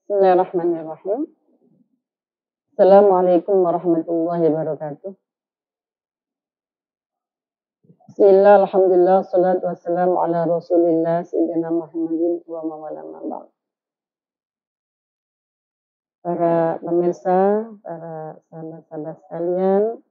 Bismillahirrahmanirrahim. Assalamualaikum warahmatullahi wabarakatuh. Bismillah, alhamdulillah, salatu wassalamu ala rasulillah, sayyidina Muhammadin wa mawala. Para pemirsa, para sahabat-sahabat sekalian,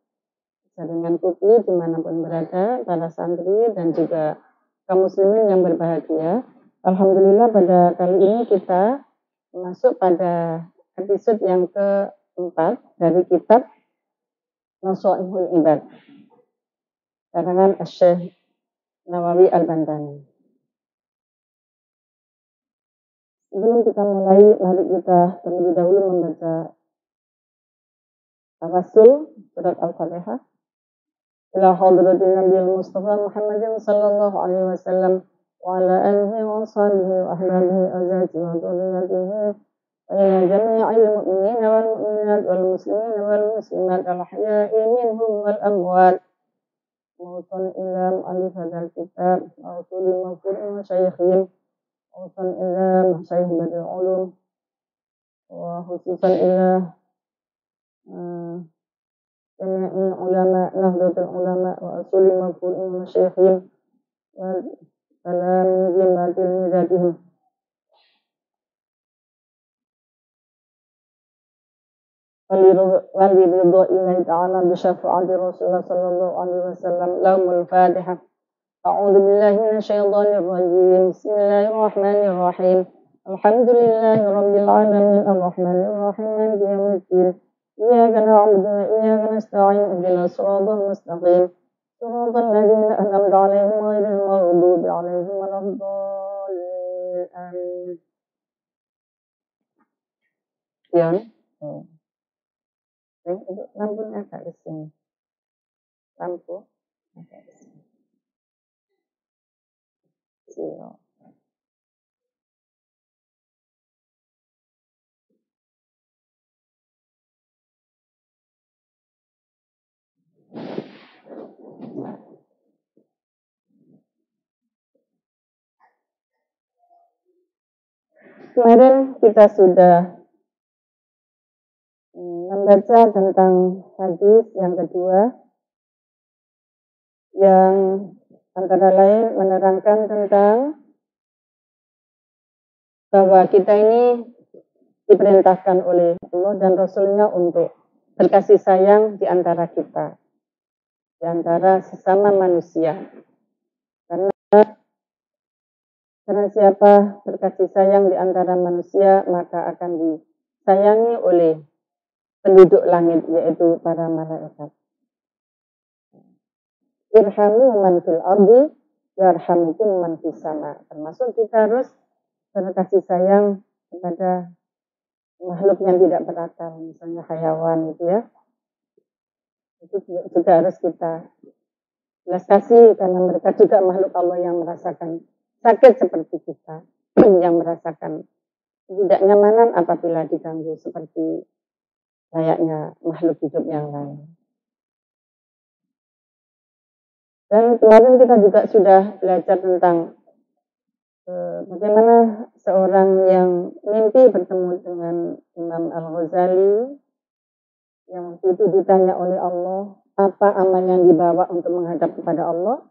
jaringan Kukli dimanapun berada, para santri dan juga kaum muslimin yang berbahagia. Alhamdulillah pada kali ini kita masuk pada episode yang keempat dari kitab Nasha'ihul Ibad karangan Syekh Nawawi Al-Bantani. Sebelum kita mulai, mari kita terlebih dahulu membaca tawassul surat Al-Fatihah. Ila hadratin Nabiul Mustafa Muhammadin sallallahu alaihi wasallam wa ala alihi wa sahbihi wa ahbabihi azati wa dhurriyyatihi وإلى جميع المؤمنين والمؤمنات والمسلمين والمسلمات الأحياء منهم والأموات موصل إلى مؤلف هذا الكتاب موصول مغفور مشايخهم موصل إلى مشايخ بدر العلوم وخصوصا إلى جميع العلماء نهضة العلماء وأصول مغفور مشايخهم وتلاميذهم وتلميذاتهم ولرضا الله تعالى بشفاعة رسول الله صلى الله عليه وسلم لهم الفاتحة. أعوذ بالله من الشيطان الرجيم. بسم الله الرحمن الرحيم. الحمد لله رب العالمين الرحمن الرحيم مالك يوم الدين إياك نعبد وإياك نستعين اهدنا الصراط المستقيم صراط الذين أنعمت عليهم غير المغضوب عليهم ولا الضالين آمين. Itu lampunya agak kesini. Lampu agak kesini. Siap. Kemarin kita sudah membaca tentang hadis yang kedua yang antara lain menerangkan tentang bahwa kita ini diperintahkan oleh Allah dan Rasulnya untuk berkasih sayang di antara kita, di antara sesama manusia. Karena siapa berkasih sayang di antara manusia, maka akan disayangi oleh penduduk langit, yaitu para malaikat. Irhamu man fil ardi yarhamukum man fis sama. Termasuk kita harus berkasih sayang kepada makhluk yang tidak berakal, misalnya hayawan gitu ya. Itu juga harus kita belas kasih karena mereka juga makhluk Allah yang merasakan sakit seperti kita, yang merasakan ketidaknyamanan apabila diganggu seperti layaknya makhluk hidup yang lain. Dan kemarin kita juga sudah belajar tentang bagaimana seorang yang mimpi bertemu dengan Imam Al-Ghazali, yang waktu itu ditanya oleh Allah, apa amal yang dibawa untuk menghadap kepada Allah.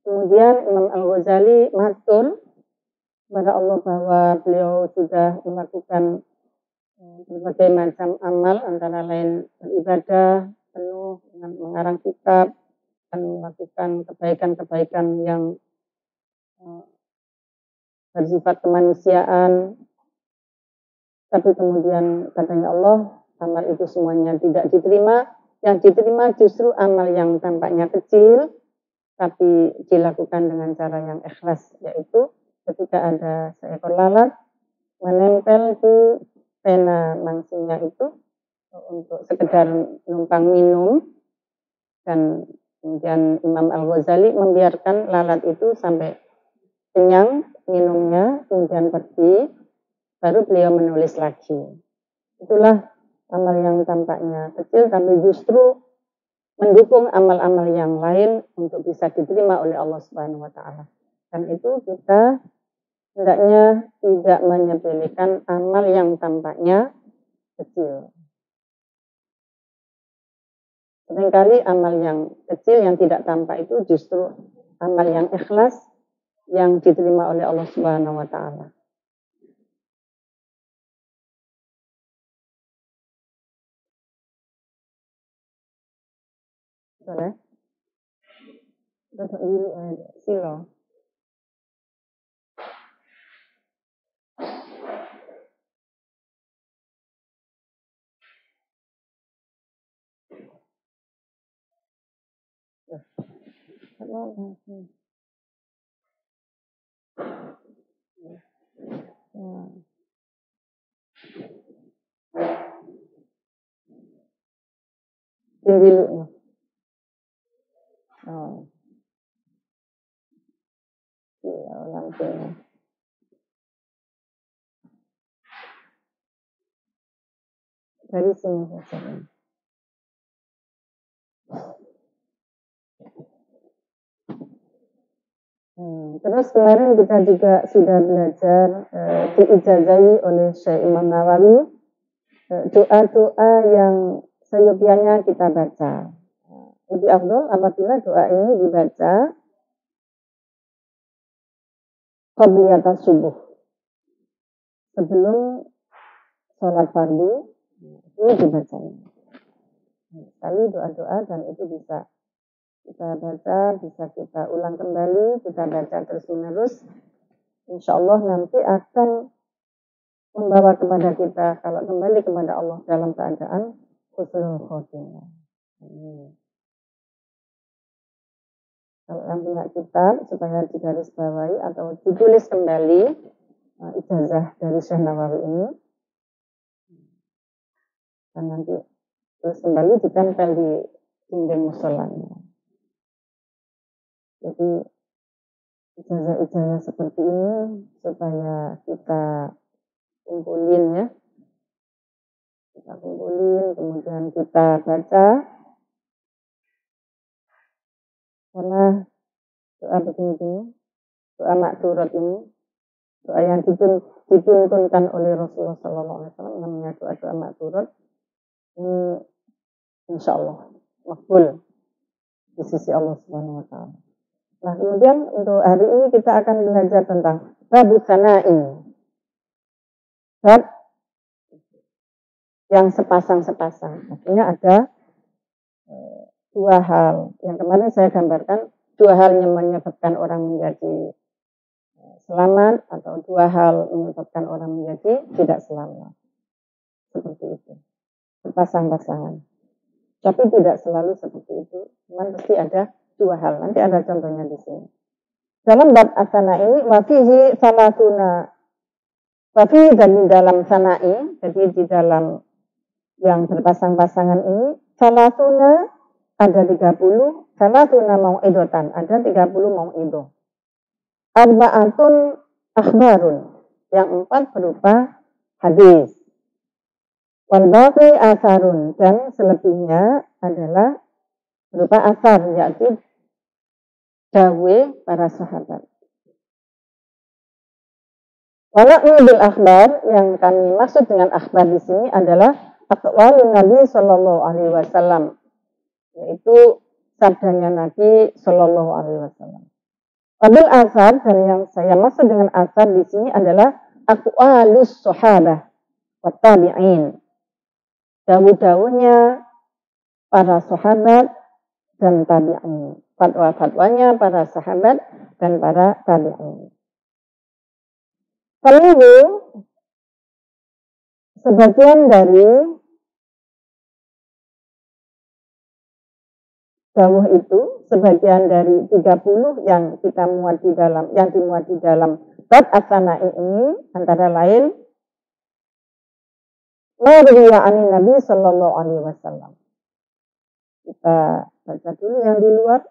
Kemudian Imam Al-Ghazali matur kepada Allah bahwa beliau sudah melakukan berbagai macam amal, antara lain beribadah penuh dengan mengarang kitab dan melakukan kebaikan-kebaikan yang bersifat kemanusiaan. Tapi kemudian katanya Allah, amal itu semuanya tidak diterima. Yang diterima justru amal yang tampaknya kecil, tapi dilakukan dengan cara yang ikhlas, yaitu ketika ada seekor lalat menempel di pena mangsinya itu untuk sekedar numpang minum, dan kemudian Imam Al-Ghazali membiarkan lalat itu sampai kenyang minumnya, kemudian pergi, baru beliau menulis lagi. Itulah amal yang tampaknya kecil, tapi justru mendukung amal-amal yang lain untuk bisa diterima oleh Allah Subhanahu wa Ta'ala. Dan itu kita hendaknya tidak menyepelekan amal yang tampaknya kecil. Seringkali amal yang kecil yang tidak tampak itu justru amal yang ikhlas yang diterima oleh Allah Subhanahu wa taala. Boleh? Terus ini ada silo. Tinggi lu. Oh. Iya, langsung. Dari sini saja. Terus kemarin kita juga sudah belajar diijazahi oleh Syekh Imam Nawawi doa-doa yang seyogianya kita baca. Lebih afdal apabila doa ini dibaca qabliyata subuh, sebelum sholat fardu ini dibacanya. Sekali doa-doa dan itu bisa kita baca, bisa kita ulang kembali, kita baca terus-menerus. Insya Allah nanti akan membawa kepada kita kalau kembali kepada Allah dalam keadaan husnul khotimah. Kalau yang punya kitab supaya digarisbawahi atau ditulis kembali ijazah dari Syekh Nawawi ini dan nanti terus kembali ditempel di dinding musolanya. Jadi ijazah-ijazah seperti ini supaya kita kumpulin ya. Kita kumpulin, kemudian kita baca. Karena doa begini, doa makturat ini, doa yang dituntunkan oleh Rasulullah SAW, namanya doa-doa makturat, ini insya Allah makbul di sisi Allah Subhanahu wa taala. Nah, kemudian untuk hari ini kita akan belajar tentang babu sana'i. Bab yang sepasang-sepasang. Artinya ada dua hal. Yang kemarin saya gambarkan dua hal yang menyebabkan orang menjadi selamat atau dua hal menyebabkan orang menjadi tidak selamat. Seperti itu. Sepasang-pasangan. Tapi tidak selalu seperti itu. Cuman pasti ada dua hal. Nanti ada contohnya di sini. Dalam bab asana ini wafihi salatuna. Wafihi dan di dalam sana'i, jadi di dalam yang berpasang-pasangan ini salatuna ada 30, salatuna mau'idotan, ada 30 mau'idoh. Arba'atun akhbarun, yang 4 berupa hadis. Wal baqi asarun, dan selebihnya adalah berupa asar, yaitu dawe para sahabat. Walau bil akhbar, yang kami maksud dengan akhbar di sini adalah aqwalun Nabi Sallallahu Alaihi Wasallam, yaitu sabdanya Nabi Sallallahu Alaihi Wasallam. Wabil asar, dan yang saya maksud dengan asar di sini adalah aqwalus sahabah wa tabi'in, dawuh-dawuhnya para sahabat dan tabi'in, fatwa-fatwanya para sahabat dan para tabi'in. Kalau sebagian dari dawuh itu, sebagian dari 30 yang kita muat di dalam, yang dimuat di dalam bab as-sana'i ini, antara lain Mariya anin Nabi Sallallahu Alaihi Wasallam. Kita baca dulu yang di luar.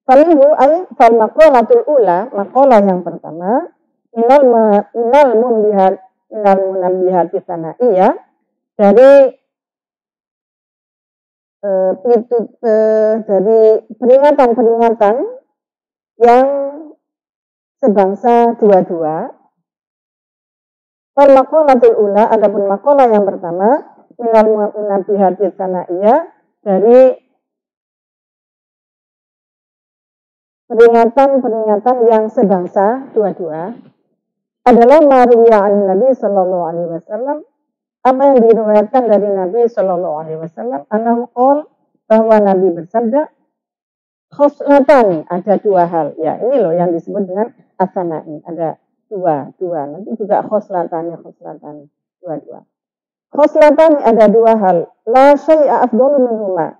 Falihu ay fal maqalatul ula, maqalah yang pertama, minal munabbihat sana'iyah, dari dari peringatan-peringatan yang sebangsa dua-dua, Wal maqalatul ula, adapun maqalah yang pertama, minal munabihati sana'iyah, dari peringatan-peringatan yang sebangsa dua-dua, adalah maruya an Nabi sallallahu alaihi wasallam, apa yang diriwayatkan dari Nabi sallallahu alaihi wasallam, annahu qol, bahwa Nabi bersabda, khoslatani, ada dua hal. Ya, ini loh yang disebut dengan asana'i, ada dua. Nanti juga khoslatani, dua. Khoslatani, ada dua hal. La syai'a afdalu minhuma.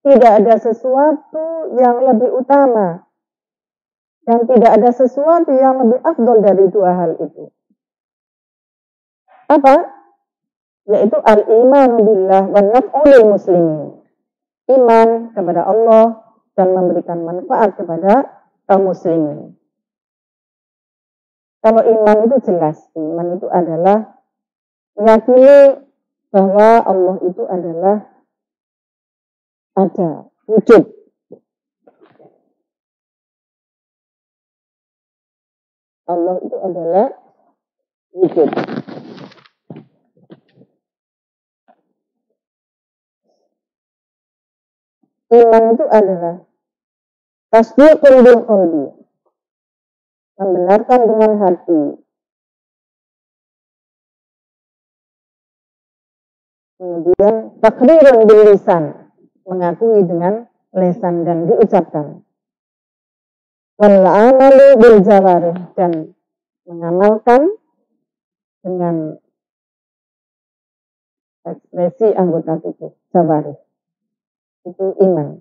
Tidak ada sesuatu yang lebih utama. Dan tidak ada sesuatu yang lebih afdal dari dua hal itu. Apa? Yaitu al-iman billah wa naf'ul muslimin. Iman kepada Allah dan memberikan manfaat kepada kaum muslimin. Kalau iman itu jelas, iman itu adalah meyakini bahwa Allah itu adalah ada, wujud. Allah itu adalah wujud. Iman itu adalah tasdiqun bil qalbi, membenarkan dengan hati. Kemudian takrirun bil lisan, mengakui dengan lisan dan diucapkan. Wal amalu bil jawarih, dan mengamalkan dengan ekspresi anggota tubuh, jawarih. Itu iman.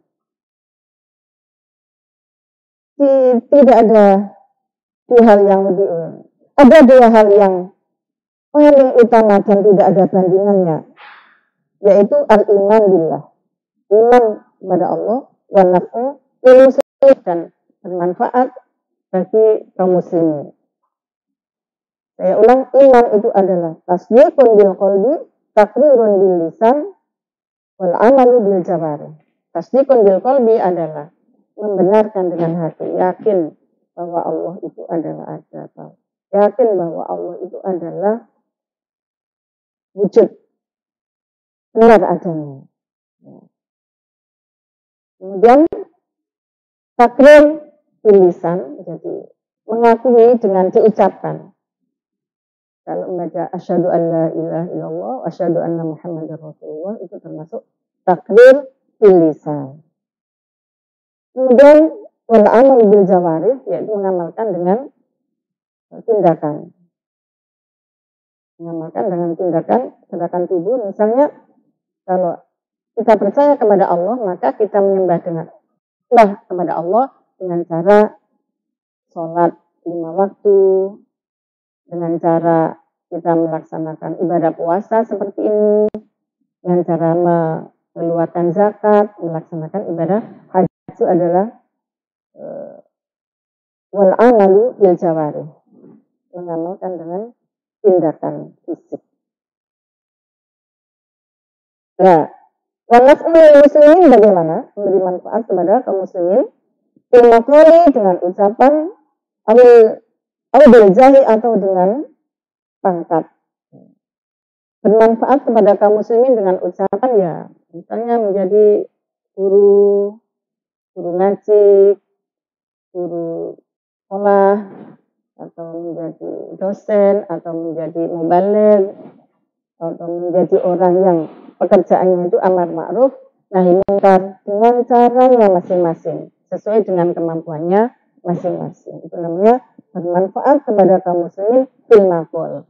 Tidak ada dua hal yang lebih, ada dua hal yang paling utama dan tidak ada bandingannya, yaitu al-iman billah, iman kepada Allah, wa naf'u lil muslimin, dan bermanfaat bagi kaum muslimin. Saya ulang, iman itu adalah tasdiqun bil qalbi, takrirun bil lisan, wal amalu bil jawarih. Tasdiqun bil qalbi adalah membenarkan dengan hati, yakin bahwa Allah itu adalah ada, yakin bahwa Allah itu adalah wujud, benar adanya. Kemudian takrir bil lisan, jadi mengakui dengan diucapkan. Kalau membaca asyhadu an la ilaha illallah, asyhadu anna muhammadar rasulullah, itu termasuk takrir bil lisan. Kemudian wal amal bil jawarih, yaitu mengamalkan dengan tindakan. Mengamalkan dengan tindakan tubuh. Misalnya kalau kita percaya kepada Allah, maka kita menyembah kepada Allah dengan cara sholat 5 waktu, dengan cara kita melaksanakan ibadah puasa seperti ini, dengan cara mengeluarkan zakat, melaksanakan ibadah haji, itu adalah wal amalu bil jawarih, mengamalkan dengan tindakan fisik. Nah, wal naf'ul muslimin, bagaimana memberi manfaat kepada kaum muslimin? Bil maqali, dengan ucapan, bil jahi, atau dengan pangkat. Bermanfaat kepada kaum muslimin dengan ucapan, ya misalnya menjadi guru ngaji, guru sekolah, atau menjadi dosen, atau menjadi mubaligh, atau menjadi orang yang pekerjaannya itu amar ma'ruf nahi munkar, dengan caranya masing-masing, sesuai dengan kemampuannya masing-masing. Itu namanya bermanfaat kepada kaum muslimin bil maqal.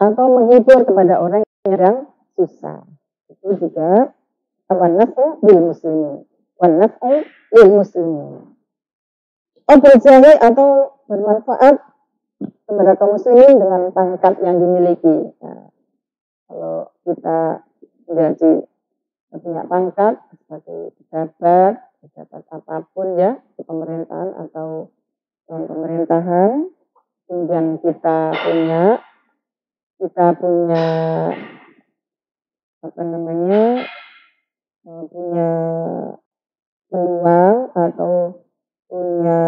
Atau menghibur kepada orang yang susah. Itu juga wan-naf'u bil muslimin, wan-naf'u lil muslimin. Berjahi, atau bermanfaat kepada kaum muslimin dengan pangkat yang dimiliki. Nah, kalau kita menjadi punya pangkat sebagai pejabat apapun ya, di pemerintahan atau non pemerintahan, kemudian kita punya punya peluang atau punya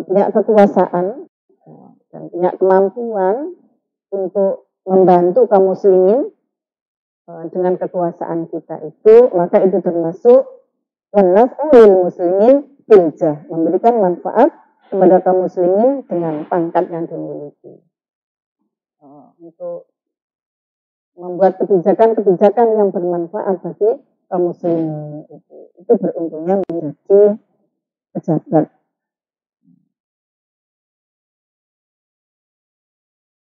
punya kekuasaan dan punya kemampuan untuk membantu kaum muslimin dengan kekuasaan kita itu, maka itu termasuk wanaf'ul muslimin biljah, memberikan manfaat kepada kaum muslimin dengan pangkat yang dimiliki. Untuk membuat kebijakan-kebijakan yang bermanfaat bagi kaum muslimin itu beruntungnya menjadi pejabat.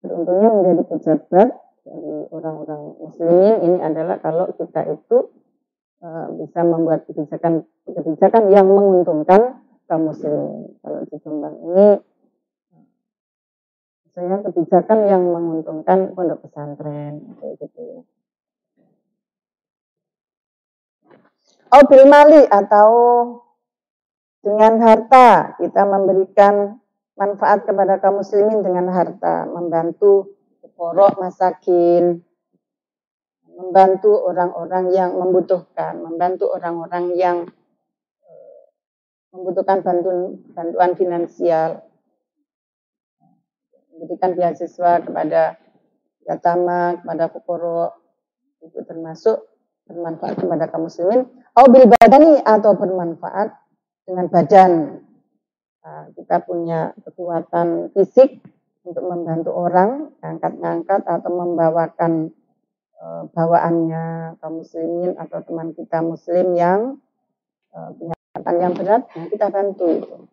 Beruntungnya menjadi pejabat dari orang-orang muslimin ini adalah kalau kita itu bisa membuat kebijakan yang menguntungkan kaum muslimin. Kalau di Jombang ini misalnya kebijakan yang menguntungkan pondok pesantren gitu. Bil mali atau dengan harta, kita memberikan manfaat kepada kaum muslimin dengan harta, membantu fuqara masakin, membantu orang-orang yang membutuhkan, membantu orang-orang yang membutuhkan bantuan finansial, memberikan beasiswa kepada yatama, kepada fuqara, itu termasuk bermanfaat kepada kaum muslimin. Bil badani atau bermanfaat dengan badan. Nah, kita punya kekuatan fisik untuk membantu orang, angkat-angkat atau membawakan bawaannya kaum muslimin atau teman kita muslim yang punya kekuatan yang berat, nah kita bantu.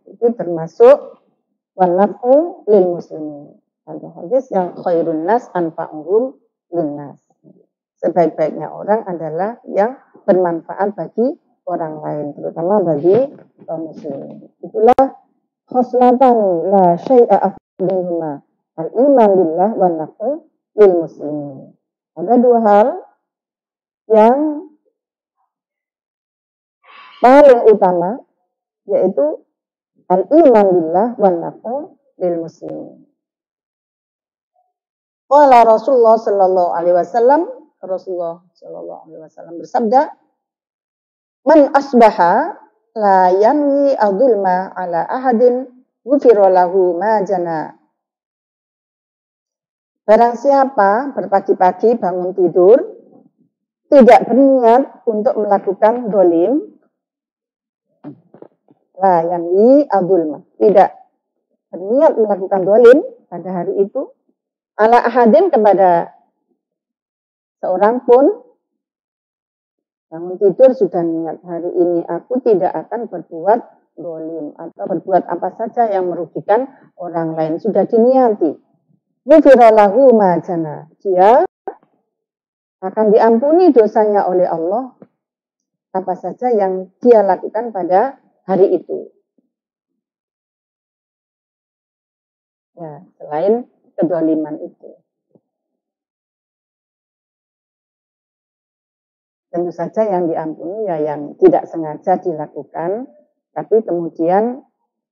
Itu termasuk wanaf'u lil muslimin. Ada hadis yang khairun nas anfa'uhum linnas. Sebaik-baiknya orang adalah yang bermanfaat bagi orang lain, terutama bagi kaum muslimin. Itulah khoslatan la syai'a afdalihima al-iman billah wa naf'u lil muslimin. Ada dua hal yang paling utama, yaitu al-iman billah wa naf'u lil muslimin. Qala Rasulullah sallallahu alaihi wasallam, Rasulullah sallallahu alaihi wasallam bersabda, "Man asbaha la yanwi adzulma ala ahadin ghufira lahu ma jana." Barang siapa berpagi-pagi bangun tidur tidak berniat untuk melakukan dolim, la yanwi adzulma, tidak berniat melakukan dolim pada hari itu, ala ahadin kepada seorang pun, bangun tidur sudah niat hari ini aku tidak akan berbuat dolim atau berbuat apa saja yang merugikan orang lain, sudah diniati. Ghufira lahu ma jana, dia akan diampuni dosanya oleh Allah apa saja yang dia lakukan pada hari itu. Ya, selain kedoliman itu. Tentu saja yang diampuni ya yang tidak sengaja dilakukan, tapi kemudian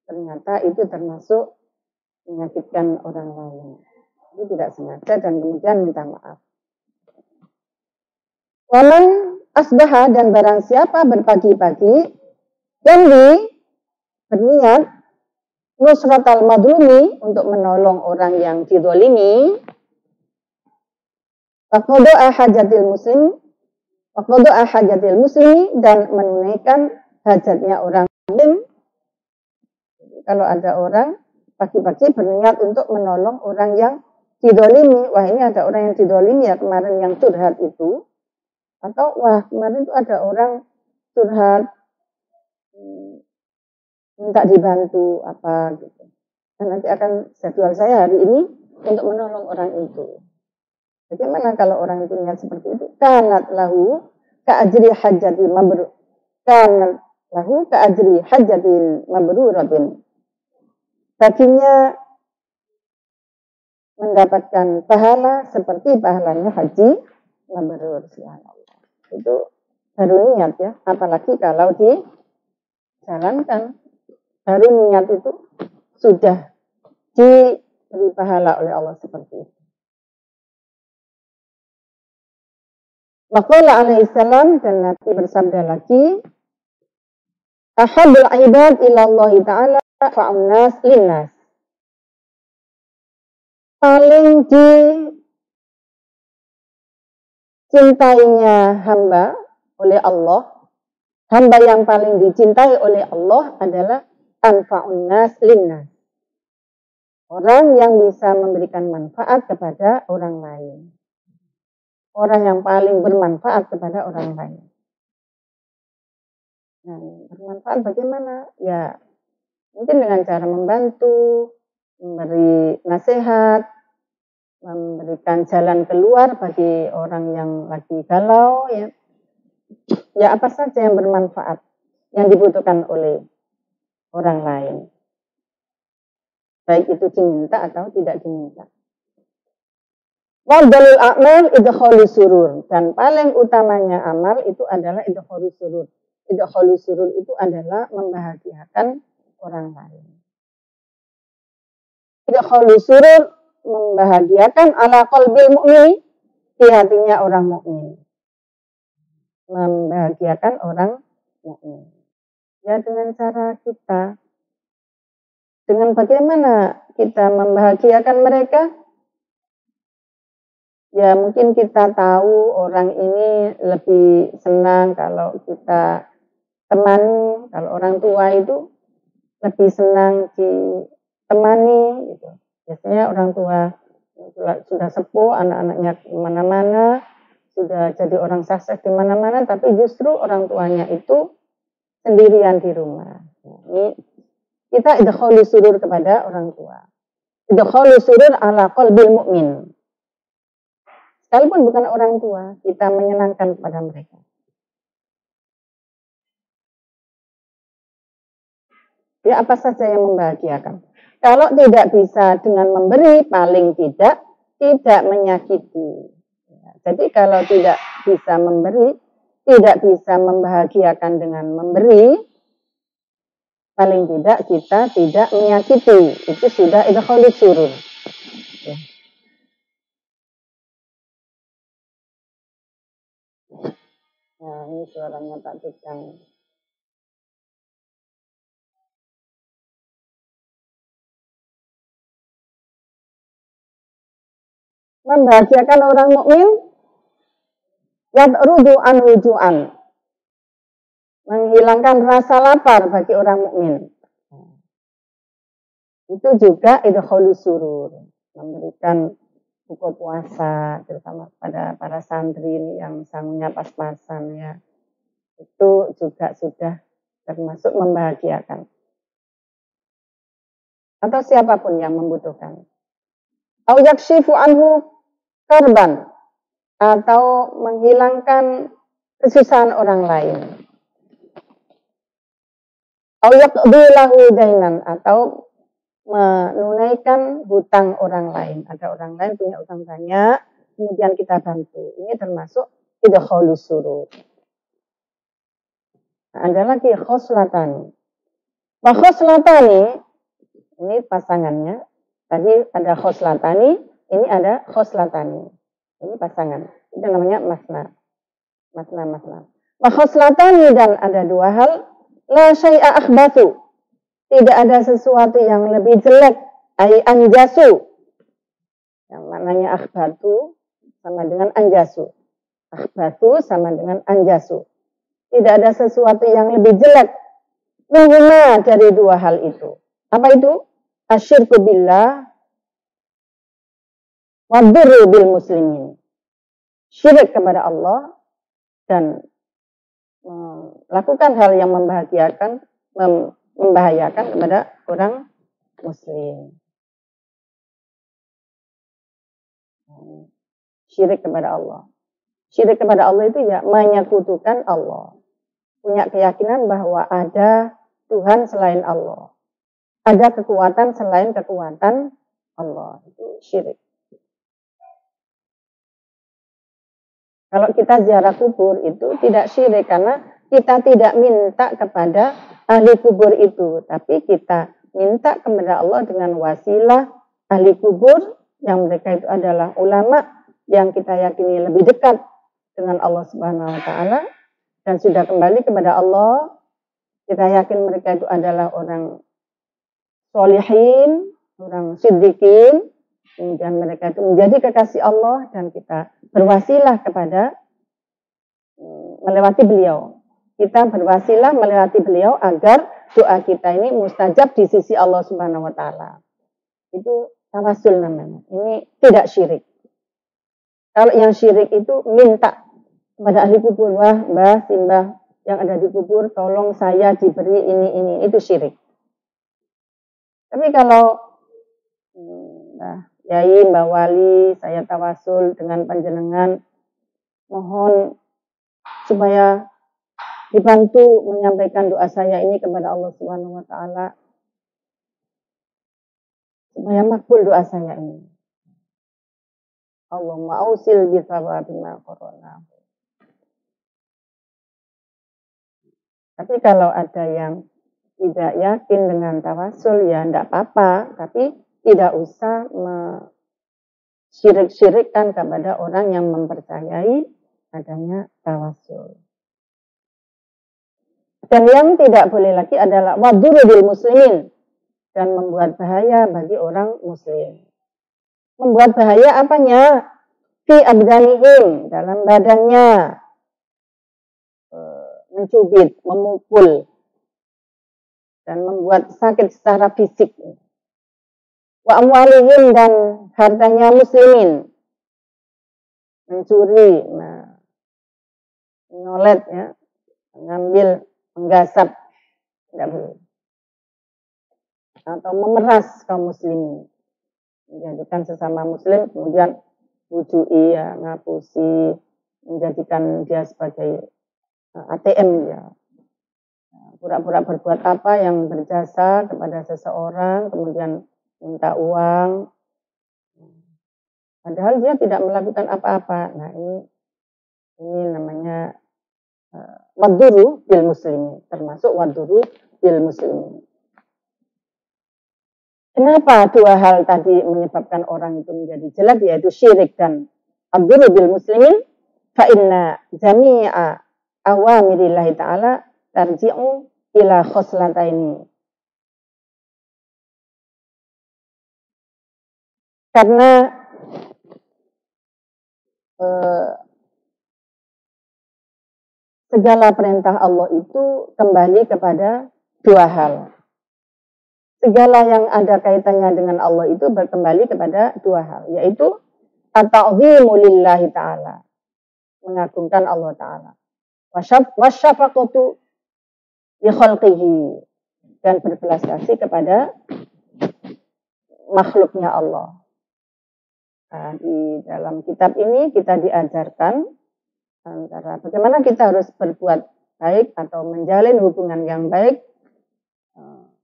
ternyata itu termasuk menyakitkan orang lain. Itu tidak sengaja dan kemudian minta maaf. Waman asbaha, dan barang siapa berpagi-pagi yang berniat nusratal madlumi, untuk menolong orang yang dizalimi, faqada'a hajatil muslim, faqada'a hajatil muslimi, dan menunaikan hajatnya orang muslim. Kalau ada orang pagi-pagi berniat untuk menolong orang yang dizalimi, wah ini ada orang yang dizalimi ya kemarin yang curhat itu, atau wah kemarin itu ada orang curhat minta dibantu apa gitu. Dan nanti akan jadwal saya hari ini untuk menolong orang itu. Bagaimana kalau orang itu niat seperti itu? Kanat lahu ka'ajri hajatil mabrur. Kanat lahu ka'ajri hajatil mabruratin. Baginya mendapatkan pahala seperti pahalanya haji mabrur. Itu baru niat ya, apalagi kalau dijalankan. Baru niat itu sudah diberi pahala oleh Allah seperti itu. Maqala alaihi salam, dan Nabi bersabda lagi, ahabul ibad ila Allah ta'ala anfa'un nas linnas. Paling dicintainya hamba oleh Allah, hamba yang paling dicintai oleh Allah adalah anfa'un nas linnas. Orang yang bisa memberikan manfaat kepada orang lain. Orang yang paling bermanfaat kepada orang lain. Nah, bermanfaat bagaimana? Ya, mungkin dengan cara membantu, memberi nasihat, memberikan jalan keluar bagi orang yang lagi galau, ya. Ya, apa saja yang bermanfaat, yang dibutuhkan oleh orang lain. Baik itu diminta atau tidak diminta. Wafdalul a'mal idkhalus surur. Dan paling utamanya amal itu adalah idkhalus surur. Idkhalus surur itu adalah membahagiakan orang lain. Idkhalus surur membahagiakan ala qalbil mu'min, di hatinya orang mukmin. Membahagiakan orang mukmin. Ya, dengan cara kita. Dengan bagaimana kita membahagiakan mereka? Ya, mungkin kita tahu orang ini lebih senang kalau kita temani. Kalau orang tua itu lebih senang ditemani gitu. Biasanya orang tua sudah sepuh, anak-anaknya kemana-mana, sudah jadi orang sukses di mana-mana, tapi justru orang tuanya itu sendirian di rumah. Ini kita idkhalus surur kepada orang tua. Idkhalus surur ala qalbil mu'min. Sekalipun bukan orang tua, kita menyenangkan kepada mereka. Ya, apa saja yang membahagiakan. Kalau tidak bisa dengan memberi, paling tidak menyakiti. Jadi kalau tidak bisa memberi, tidak bisa membahagiakan dengan memberi, paling tidak kita tidak menyakiti. Itu sudah idkhalus surur. Ya. Nah, ini suaranya Pak Tukang. Membahagiakan orang mukmin, yadrudu anhu ju'an, menghilangkan rasa lapar bagi orang mukmin. Itu juga idkhalus surur, memberikan buka puasa, terutama pada para santri ini yang sanggunya pas-pasan, ya. Itu juga sudah termasuk membahagiakan. Atau siapapun yang membutuhkan. Au yakshifu anhu karban, atau menghilangkan kesusahan orang lain. Au yaqdi lahu dainan, atau menunaikan hutang orang lain. Ada orang lain punya hutang banyak, kemudian kita bantu. Ini termasuk idkhalus surur. Nah, ada lagi khoslatani. Wa khoslatani, ini pasangannya. Tadi ada khoslatani, ini ada khoslatani. Ini pasangan. Itu namanya masna. Masna. Wa khoslatani, dan ada dua hal. La syai'a akhbathu. Tidak ada sesuatu yang lebih jelek. Ai anjasu. Yang maknanya akhbatu sama dengan anjasu. Akhbatu sama dengan anjasu. Tidak ada sesuatu yang lebih jelek. Minhuma, dari dua hal itu. Apa itu? Asyirku billah wa dzurru bil muslimin. Syirik kepada Allah dan melakukan hal yang membahayakan kepada orang muslim. Syirik kepada Allah. Syirik kepada Allah itu ya menyekutukan Allah. Punya keyakinan bahwa ada Tuhan selain Allah. Ada kekuatan selain kekuatan Allah. Itu syirik. Kalau kita ziarah kubur itu tidak syirik karena kita tidak minta kepada ahli kubur itu, tapi kita minta kepada Allah dengan wasilah ahli kubur yang mereka itu adalah ulama yang kita yakini lebih dekat dengan Allah Subhanahu wa taala dan sudah kembali kepada Allah. Kita yakin mereka itu adalah orang solihin, orang siddiqin, kemudian mereka itu menjadi kekasih Allah dan kita berwasilah kepada melewati beliau. Kita berwasilah melewati beliau agar doa kita ini mustajab di sisi Allah Subhanahu wa taala. Itu tawasul namanya. Ini tidak syirik. Kalau yang syirik itu minta kepada ahli kubur, wah mbah, simbah yang ada di kubur, tolong saya diberi ini, itu syirik. Tapi kalau Yai, Mbak Wali, saya tawasul dengan panjenengan, mohon supaya dibantu menyampaikan doa saya ini kepada Allah Subhanahu wa taala supaya makbul doa saya ini. Allahumma ausil bi thawabil corona. Tapi kalau ada yang tidak yakin dengan tawasul ya enggak apa-apa, tapi tidak usah syirik-syirikkan kepada orang yang mempercayai adanya tawasul. Dan yang tidak boleh lagi adalah waduru bil muslimin dan membuat bahaya bagi orang muslim. Membuat bahaya apanya? Fi abdanihim, dalam badannya. Mencubit, memukul dan membuat sakit secara fisik. Wa amwalihim, dan hartanya muslimin. Mencuri, menyolet ya, mengambil, menggasap, tidak boleh. Atau memeras kaum muslimin, menjadikan sesama muslim, kemudian wujui ya, ngapusi, menjadikan dia sebagai ATM ya. Pura-pura berbuat apa yang berjasa kepada seseorang, kemudian minta uang. Padahal dia tidak melakukan apa-apa. Nah ini namanya waduru bil muslimin, termasuk waduru bil muslimin. Kenapa dua hal tadi menyebabkan orang itu menjadi jelek, yaitu syirik dan waduru bil muslimin? Fa inna jami'a awamirillahi ta'ala tarji'u ila khoslataini. Karena segala perintah Allah itu kembali kepada dua hal. Segala yang ada kaitannya dengan Allah itu berkembali kepada dua hal, yaitu at-ta'zimu lillahi ta'ala, mengagungkan Allah Ta'ala, wasyafaqatu li khalqihi, dan berbelas kasih kepada makhluknya Allah. Nah, di dalam kitab ini kita diajarkan antara bagaimana kita harus berbuat baik atau menjalin hubungan yang baik,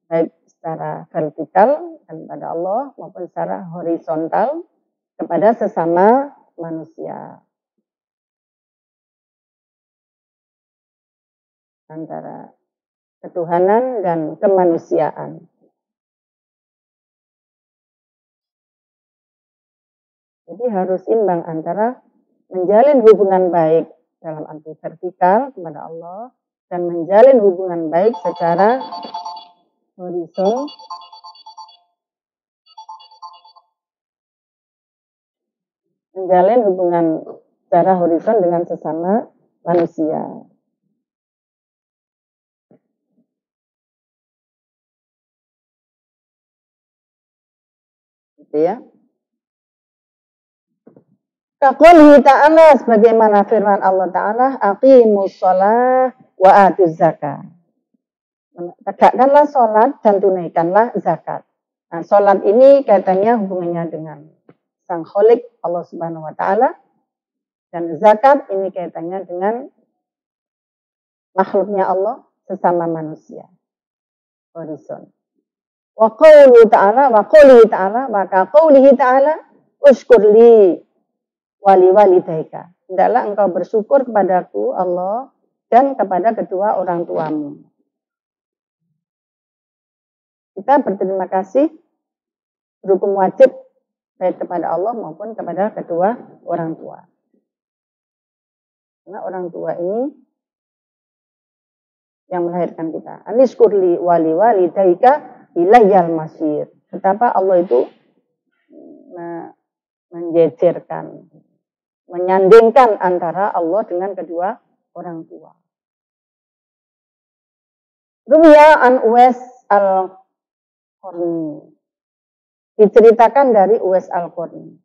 baik secara vertikal kepada Allah maupun secara horizontal kepada sesama manusia. Antara ketuhanan dan kemanusiaan. Jadi harus imbang antara menjalin hubungan baik dalam arti vertikal kepada Allah dan menjalin hubungan baik secara horizontal. Menjalin hubungan secara horizontal dengan sesama manusia. Gitu ya. Qaulih ta'ala, sebagaimana firman Allah Ta'ala, aqimus shalah wa atuz zakat. Tegakkanlah sholat dan tunaikanlah zakat. Nah, sholat ini kaitannya hubungannya dengan Sang Khalik Allah Subhanahu wa taala, dan zakat ini kaitannya dengan makhluknya Allah, sesama manusia. Horizon. Wa qawli ta'ala, maka qawlihi ta'ala, ushkurli wali walidaika. Hendaklah engkau bersyukur kepadaku Allah dan kepada kedua orang tuamu. Kita berterima kasih berhukum wajib baik kepada Allah maupun kepada kedua orang tua. Karena orang tua ini yang melahirkan kita. Anishkurli wali walidaika ilayyal masir. Betapa Allah itu menjejerkan, menyandingkan antara Allah dengan kedua orang tua. Ruwiya an Uwais al-Qarni. Diceritakan dari Uwais al-Qarni.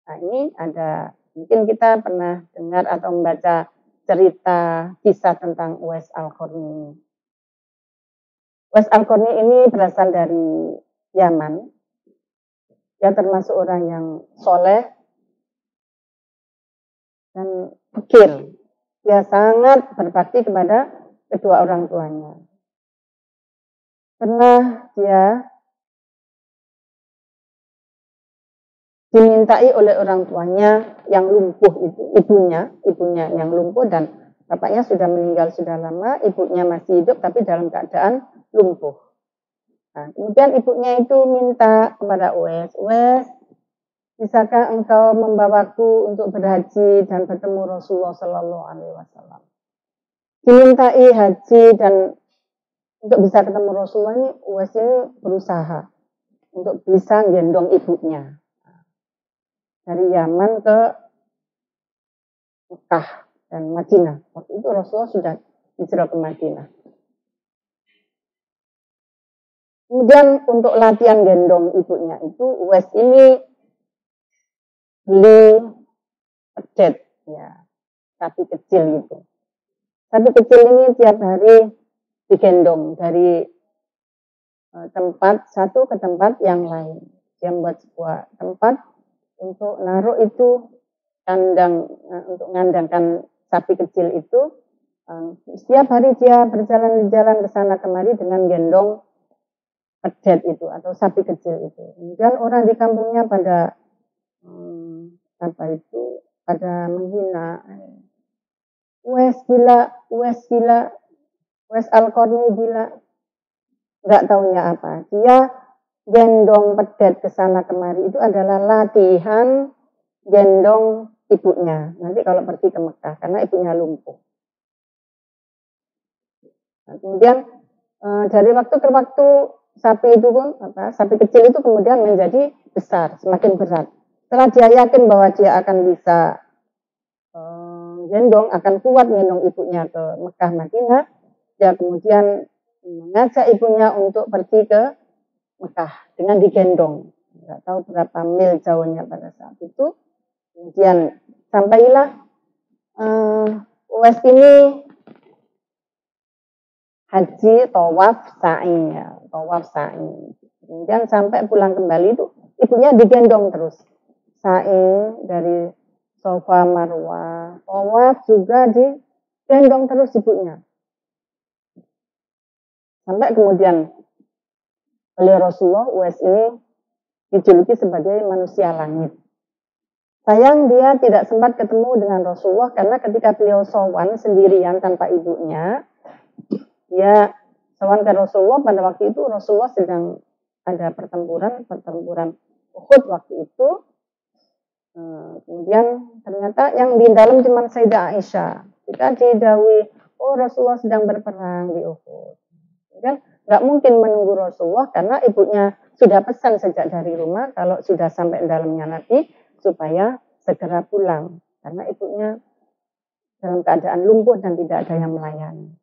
Nah, ini ada, mungkin kita pernah dengar atau membaca cerita kisah tentang Uwais al-Qarni. Uwais al-Qarni ini berasal dari Yaman. Dia termasuk orang yang soleh dan fikir. Dia sangat berbakti kepada kedua orang tuanya. Pernah dia dimintai oleh orang tuanya yang lumpuh itu, ibunya yang lumpuh dan bapaknya sudah meninggal sudah lama, ibunya masih hidup tapi dalam keadaan lumpuh. Nah, kemudian ibunya itu minta kepada Uwais, bisakah engkau membawaku untuk berhaji dan bertemu Rasulullah Sallallahu Alaihi Wasallam? Dimintai haji dan untuk bisa ketemu Rasulullah ini, Uwais ini berusaha untuk bisa gendong ibunya dari Yaman ke Mekah dan Madinah. Waktu itu Rasulullah sudah hijrah ke Madinah. Kemudian untuk latihan gendong ibunya itu Uwais ini beli pedet, ya, sapi kecil gitu. Sapi kecil ini tiap hari digendong dari tempat satu ke tempat yang lain. Dia membuat sebuah tempat untuk naruh itu kandang, untuk mengandangkan sapi kecil itu. Setiap hari dia berjalan ke sana kemari dengan gendong pedet itu atau sapi kecil itu. Kemudian orang di kampungnya pada pada menghina. Uwais gila, Uwais al-Qarni gila. Enggak taunya apa. Dia gendong pedet ke sana kemari itu adalah latihan gendong ibunya. Nanti kalau pergi ke Mekah karena ibunya lumpuh. Nah, kemudian dari waktu ke waktu sapi itu pun, sapi kecil itu kemudian menjadi besar, semakin berat. Setelah dia yakin bahwa dia akan bisa gendong, akan kuat gendong ibunya ke Mekah Madinah, dia kemudian mengajak ibunya untuk pergi ke Mekah dengan digendong. Tidak tahu berapa mil jauhnya pada saat itu. Kemudian sampailah Uwais ini haji tawaf sa'i, ya, tawaf sa'i. Kemudian sampai pulang kembali itu ibunya digendong terus. Sa'i dari Safa Marwah, tawaf juga digendong terus ibunya. Sampai kemudian oleh Rasulullah, Uwais ini dijuluki sebagai manusia langit. Sayang dia tidak sempat ketemu dengan Rasulullah karena ketika beliau sowan sendirian tanpa ibunya, dia sowan ke Rasulullah. Pada waktu itu Rasulullah sedang ada pertempuran Uhud waktu itu. Kemudian ternyata yang di dalam cuma Sayyidah Aisyah. Kita didhawuhi, oh Rasulullah sedang berperang di Uhud. Kemudian nggak mungkin menunggu Rasulullah karena ibunya sudah pesan sejak dari rumah kalau sudah sampai dalamnya Nabi supaya segera pulang karena ibunya dalam keadaan lumpuh dan tidak ada yang melayani.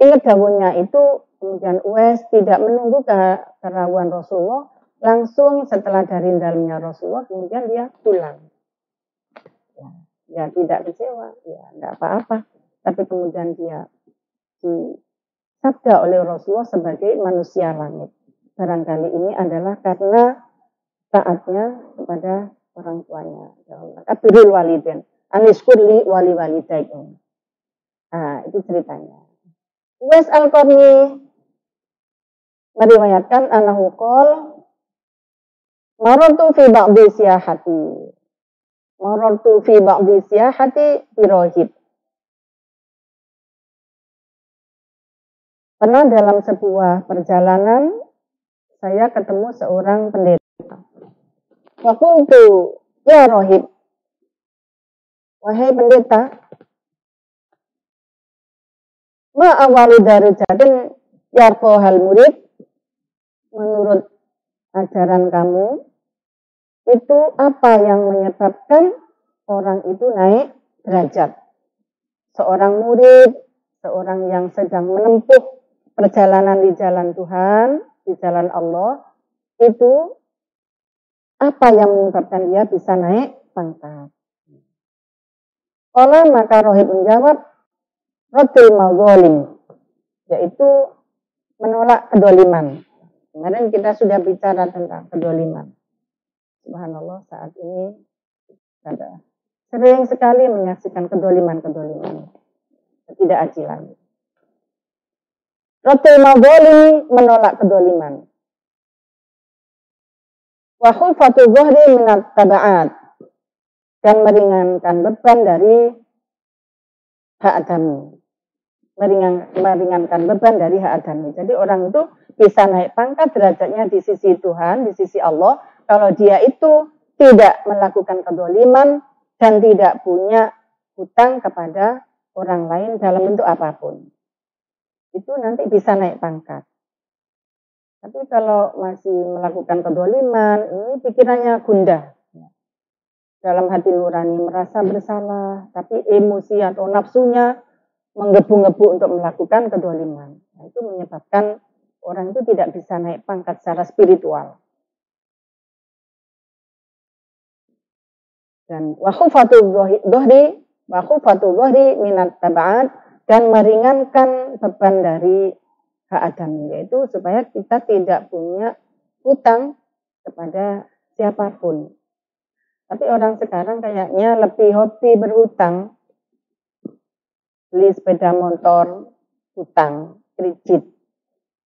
Ingat dawuhnya itu, kemudian Uwais tidak menunggu keraguan Rasulullah, langsung setelah dari dalamnya Rasulullah, kemudian dia pulang. Ya tidak kecewa, ya tidak apa-apa. Tapi kemudian dia disabda oleh Rasulullah sebagai manusia langit. Barangkali ini adalah karena taatnya kepada orang tuanya. Birrul walidain, anishkurli wali walidain. Nah, itu ceritanya. Uwais al-Qarni meriwayatkan anahu qol marartu fi ba'di siyahati. Marartu fi ba'di siyahati birahib. Pernah dalam sebuah perjalanan saya ketemu seorang pendeta. Wa qultu ya rahib. Wahai pendeta, ma awalu darajatin yarqahal murid. menurut ajaran kamu, itu apa yang menyebabkan orang itu naik derajat. Seorang murid, seorang yang sedang menempuh perjalanan di jalan Tuhan, di jalan Allah, itu apa yang menyebabkan dia bisa naik pangkat. Oleh maka Rohib menjawab, Raddul Mazalim, yaitu menolak kedoliman. Kemarin kita sudah bicara tentang kedoliman. Subhanallah, saat ini ada sering sekali menyaksikan kedoliman-kedoliman, ketidakadilan. Raddul Mazalim, menolak kedoliman. Wa khufatu dhuhri minat taba'at, dan meringankan beban dari hak adami. Meringankan beban dari hak adami. Jadi orang itu bisa naik pangkat derajatnya di sisi Tuhan, di sisi Allah, kalau dia itu tidak melakukan kedoliman dan tidak punya hutang kepada orang lain dalam bentuk apapun. Itu nanti bisa naik pangkat. Tapi kalau masih melakukan kedoliman, ini pikirannya gundah. Dalam hati nurani merasa bersalah, tapi emosi atau nafsunya menggebu-gebu untuk melakukan kedoliman. Nah, itu menyebabkan orang itu tidak bisa naik pangkat secara spiritual. Dan wa khufatu dhuhri minat taba'at, dan meringankan beban dari hak adami, yaitu supaya kita tidak punya hutang kepada siapapun. Tapi orang sekarang kayaknya lebih hobi berhutang. Beli sepeda motor, hutang, kredit.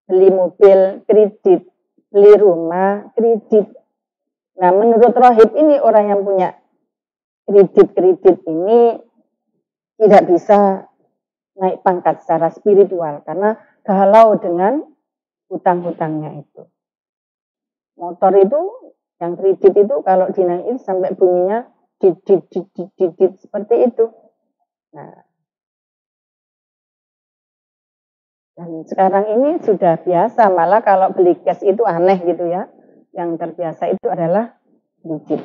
Beli mobil, kredit. Beli rumah, kredit. Nah, menurut Rohib ini, orang yang punya kredit-kredit ini tidak bisa naik pangkat secara spiritual. Karena galau dengan hutang-hutangnya itu. Motor itu, yang kredit itu kalau dinaikin sampai bunyinya dit seperti itu. Nah, dan sekarang ini sudah biasa, malah kalau beli cash itu aneh gitu ya. Yang terbiasa itu adalah kredit.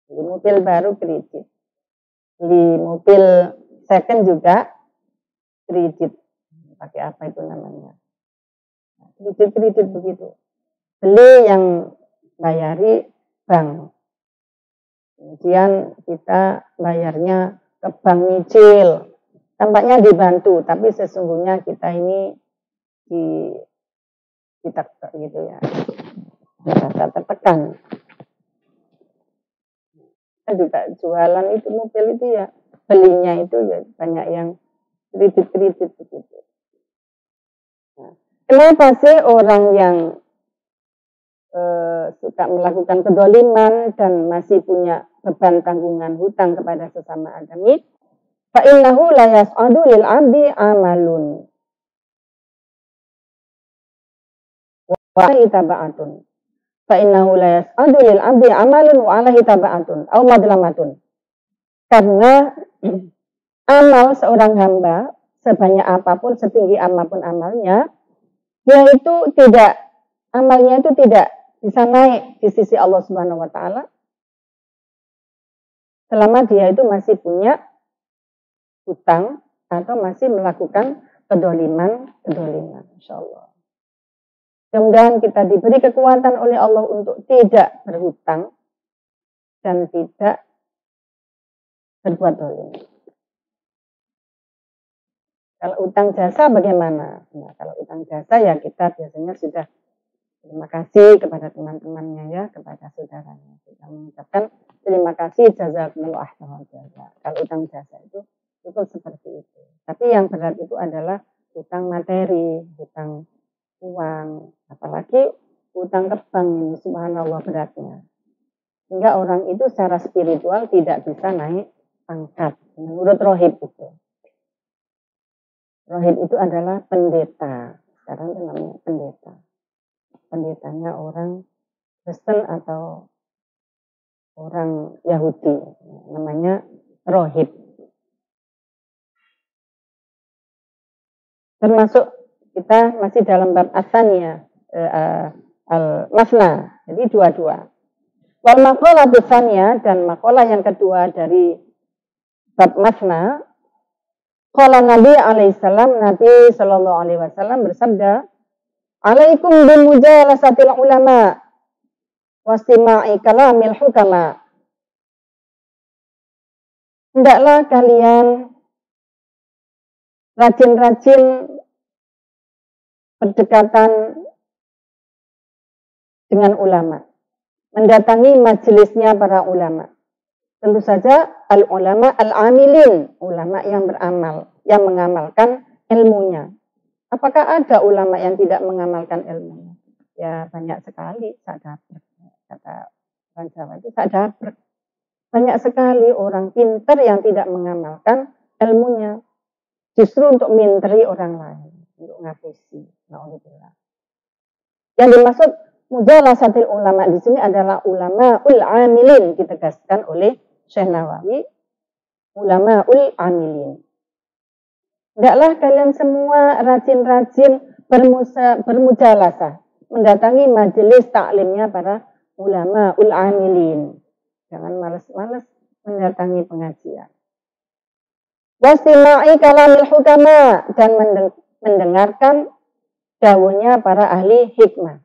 Beli mobil baru kredit. Beli mobil second juga kredit. Pakai apa itu namanya? Kredit begitu. Beli yang bayari bank. Kemudian kita bayarnya ke bank nyicil. Tampaknya dibantu, tapi sesungguhnya kita ini kita gitu ya, merasa tertekan. Kita juga jualan itu mobil itu ya, belinya itu ya banyak yang kredit begitu. Nah, kenapa sih orang yang suka melakukan kedoliman dan masih punya beban tanggungan hutang kepada sesama adami? Fa innahu la yas'adu lil 'abdi amalun wa alaihi taba'atun. Fa innahu la yas'adu lil 'abdi amalun wa alaihi taba'atun aw madlamatun. Karena amal seorang hamba sebanyak apapun, setinggi apapun amalnya, amalnya itu tidak bisa naik di sisi Allah Subhanahu wa taala selama dia itu masih punya hutang atau masih melakukan kedoliman. Insyaallah. Mudah-mudahan kita diberi kekuatan oleh Allah untuk tidak berhutang dan tidak berbuat dolim. Kalau utang jasa bagaimana? Nah, kalau utang jasa ya kita biasanya sudah terima kasih kepada teman-temannya ya, kepada saudaranya. Kita mengucapkan terima kasih jazakumullah ahsanal jaza. Kalau utang jasa itu seperti itu. Tapi yang berat itu adalah hutang materi, hutang uang, apalagi hutang ke bank ini, subhanallah beratnya. Sehingga orang itu secara spiritual tidak bisa naik pangkat. Menurut Rohib itu. Rohib itu adalah pendeta. Sekarang itu namanya pendeta. Pendetanya orang Kristen atau orang Yahudi. Namanya Rohib. Termasuk kita masih dalam bab Atsaniyah. al-masna. Jadi dua-dua. Wal maqalah tsaniyah, dan maqalah yang kedua dari bab masna, qala Nabi alaihissalam, Nabi sallallahu alaihi wasallam bersabda, "Alaikum bimujalasatil ulama wastima'i kalamil hukama." Hendaklah kalian rajin-rajin berdekatan dengan ulama, mendatangi majelisnya para ulama. Tentu saja al-ulama al-amilin, ulama yang beramal, yang mengamalkan ilmunya. Apakah ada ulama yang tidak mengamalkan ilmunya? Ya banyak sekali, sadabrek. Kata orang Jawa itu sadabrek. Banyak sekali orang pintar yang tidak mengamalkan ilmunya. Justru untuk minteri orang lain, untuk ngapusi. Na'udzubillah. Yang dimaksud mujalasatil ulama di sini adalah ulama ul-amilin, ditegaskan oleh Syekh Nawawi, ulama ul-amilin. Hendaklah kalian semua rajin-rajin bermujalasah, mendatangi majelis taklimnya para ulama ul-amilin. Jangan malas-malas mendatangi pengajian. Wasima'i kalamil hukama, dan mendengarkan dawuhnya para ahli hikmah.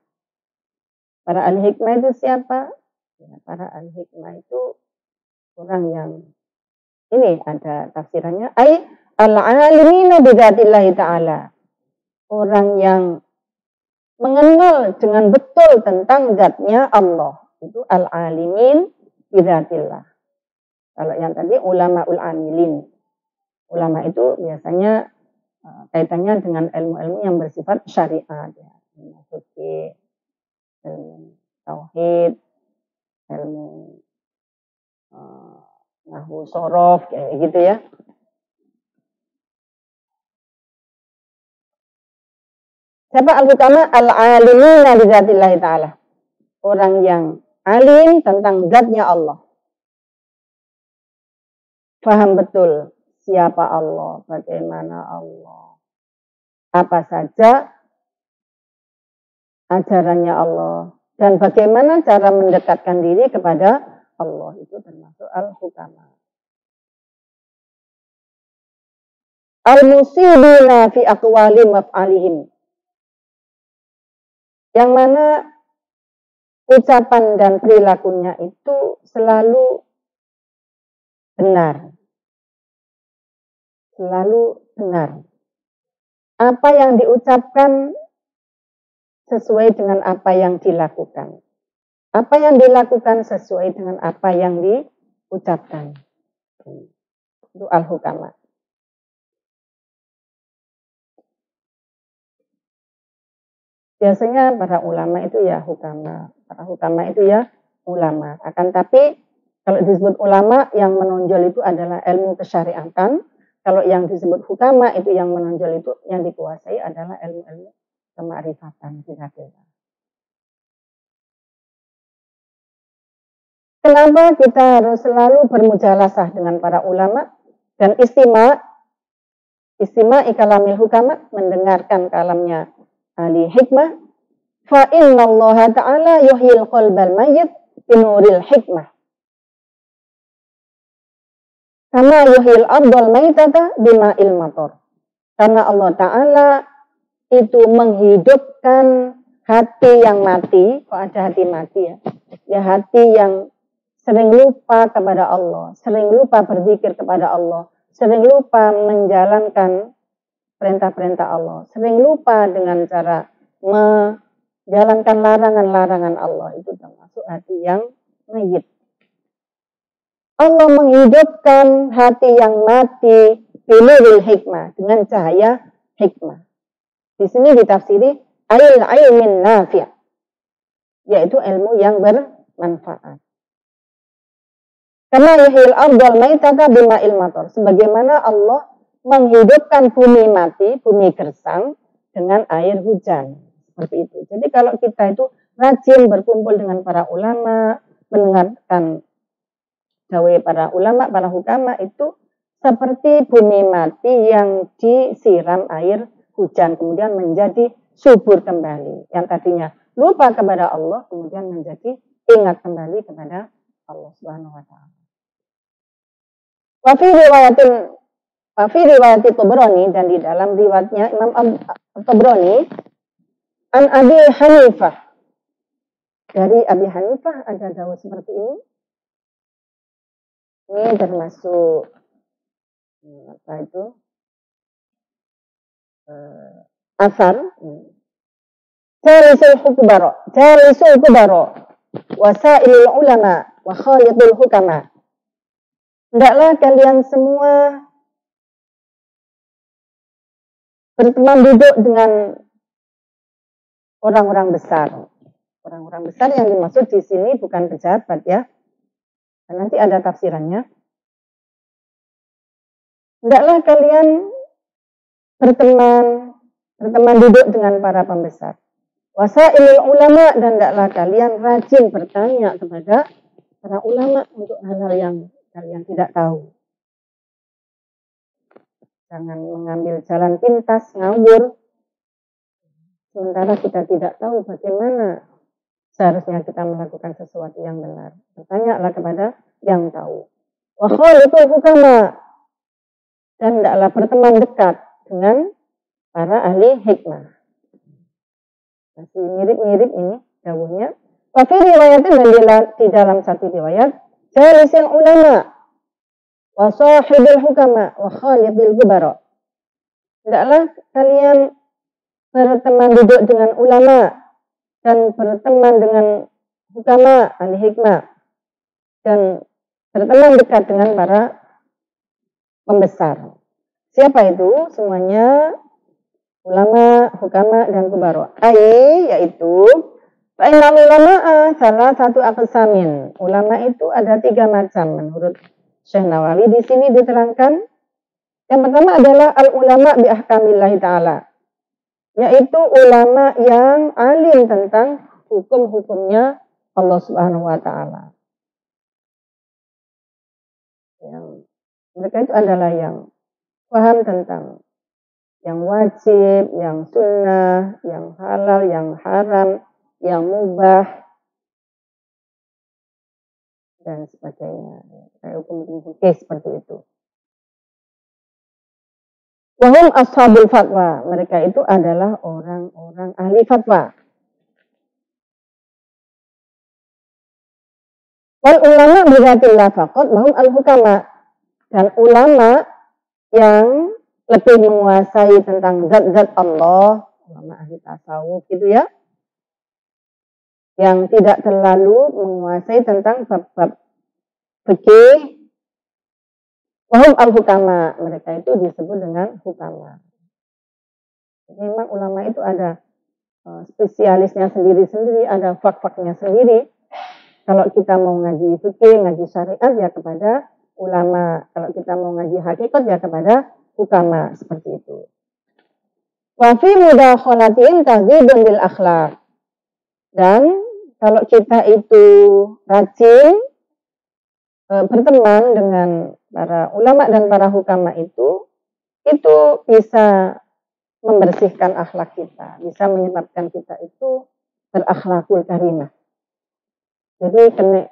Para ahli hikmah itu siapa? Ya, para ahli hikmah itu orang yang ini ada tafsirannya, ai al-alimina bidzatillahi ta'ala. Orang yang mengenal dengan betul tentang zatnya Allah. Itu al-alimin bidzatillah. Kalau yang tadi ulama ul-amilin. Ulama itu biasanya kaitannya dengan ilmu-ilmu yang bersifat syariat, ya. Fikih, ilmu tauhid, ilmu nahwu sorof, kayak gitu ya. Siapa al-hukama? Al-alimina bizatillahi ta'ala. Orang yang alim tentang zatnya Allah. Faham betul siapa Allah, bagaimana Allah. Apa saja ajarannya Allah. Dan bagaimana cara mendekatkan diri kepada Allah. Itu termasuk al-hukama. Al-musibina fi aqwali maf'alihim. Yang mana ucapan dan perilakunya itu selalu benar. Selalu benar. Apa yang diucapkan sesuai dengan apa yang dilakukan. Apa yang dilakukan sesuai dengan apa yang diucapkan. Itu al-hukama. Biasanya para ulama itu ya hukama. Para hukama itu ya ulama. Akan tapi kalau disebut ulama yang menonjol itu adalah ilmu kesyariatan. Kalau yang disebut hukama itu yang menonjol itu yang dikuasai adalah ilmu-ilmu kemakrifatan. Kenapa kita harus selalu bermujalasah dengan para ulama dan istima ikalamil hukama, mendengarkan kalamnya ahli hikmah. Fa innallaha ta'ala yuhyil qalbal mayyit binuril hikmah. Kama yuhyil ardal maitata bima'il matar. Karena Allah Ta'ala itu menghidupkan hati yang mati. Kok ada hati mati ya? Ya hati yang sering lupa kepada Allah, sering lupa berzikir kepada Allah, sering lupa menjalankan perintah-perintah Allah, sering lupa dengan cara menjalankan larangan-larangan Allah. Itu termasuk hati yang mayit. Allah menghidupkan hati yang mati binuril hikmah, dengan cahaya hikmah. Di sini ditafsiri ilmin nafi', yaitu ilmu yang bermanfaat. Karena yuhyil ardal maitata bima'il matar, sebagaimana Allah menghidupkan bumi mati, bumi gersang dengan air hujan. Seperti itu. Jadi kalau kita itu rajin berkumpul dengan para ulama, mendengarkan dawai para ulama, para hukama, itu seperti bumi mati yang disiram air hujan kemudian menjadi subur kembali. Yang tadinya lupa kepada Allah, kemudian menjadi ingat kembali kepada Allah Subhanahu wa taala. Wa fi riwayat Tabrani, dan di dalam riwayatnya Imam Tabrani, an Abi Hanifah, dari Abi Hanifah ada dawuh seperti ini. Ini termasuk apa itu? Asar. Jalisul kubaro, wasailul ulama, wa khalidul hukama. Hendaklah kalian semua berteman duduk dengan orang-orang besar. Orang-orang besar yang dimaksud di sini bukan pejabat ya. Dan nanti ada tafsirannya. Hendaklah kalian berteman duduk dengan para pembesar. Wasailul ulama, dan hendaklah kalian rajin bertanya kepada para ulama untuk hal-hal yang kalian tidak tahu. Jangan mengambil jalan pintas, ngawur. Sementara kita tidak tahu bagaimana seharusnya kita melakukan sesuatu yang benar. Bertanyalah kepada yang tahu. Wa khalidul hukama, dan hendaklah berteman dekat dengan para ahli hikmah. Masih mirip-mirip ini dawuhnya. Wa fi riwayatin, dan di dalam satu riwayat, jalisil ulama wa sahibul hukama wa khalidil kubara. Hendaklah kalian berteman duduk dengan ulama dan berteman dengan hukama, ahli hikmah, dan berteman dekat dengan para pembesar. Siapa itu? Semuanya ulama, hukama, dan kubara. Yaitu Fa'inal ulama'a salah satu aqsamin. Ulama itu ada 3 macam menurut Syekh Nawawi. Di sini diterangkan yang pertama adalah al-ulama bi ahkamillahi ta'ala, yaitu ulama yang alim tentang hukum-hukumnya Allah Subhanahu wa taala. Yang mereka itu adalah yang paham tentang yang wajib, yang sunnah, yang halal, yang haram, yang mubah, dan sebagainya. Hukum-hukum fikih seperti itu. Wahum ashabul fatwa. Mereka itu adalah orang-orang ahli fatwa. Wal ulama bizatillah faqat wahum al-hukama. Dan ulama yang lebih menguasai tentang zat-zat Allah, ulama ahli tasawuf gitu ya, yang tidak terlalu menguasai tentang bab-bab fikih. Wahum al-hukama, mereka itu disebut dengan hukama. Memang ulama itu ada spesialisnya sendiri-sendiri, ada fak-faknya sendiri. Kalau kita mau ngaji fikih, ngaji syariat ya kepada ulama. Kalau kita mau ngaji hakikat ya kepada hukama, seperti itu. Wa fi mudakhalatihim tahdhibun bil akhlaq. Dan kalau kita itu rajin berteman dengan para ulama dan para hukama itu bisa membersihkan akhlak kita, bisa menyebabkan kita itu berakhlakul karimah. Jadi kena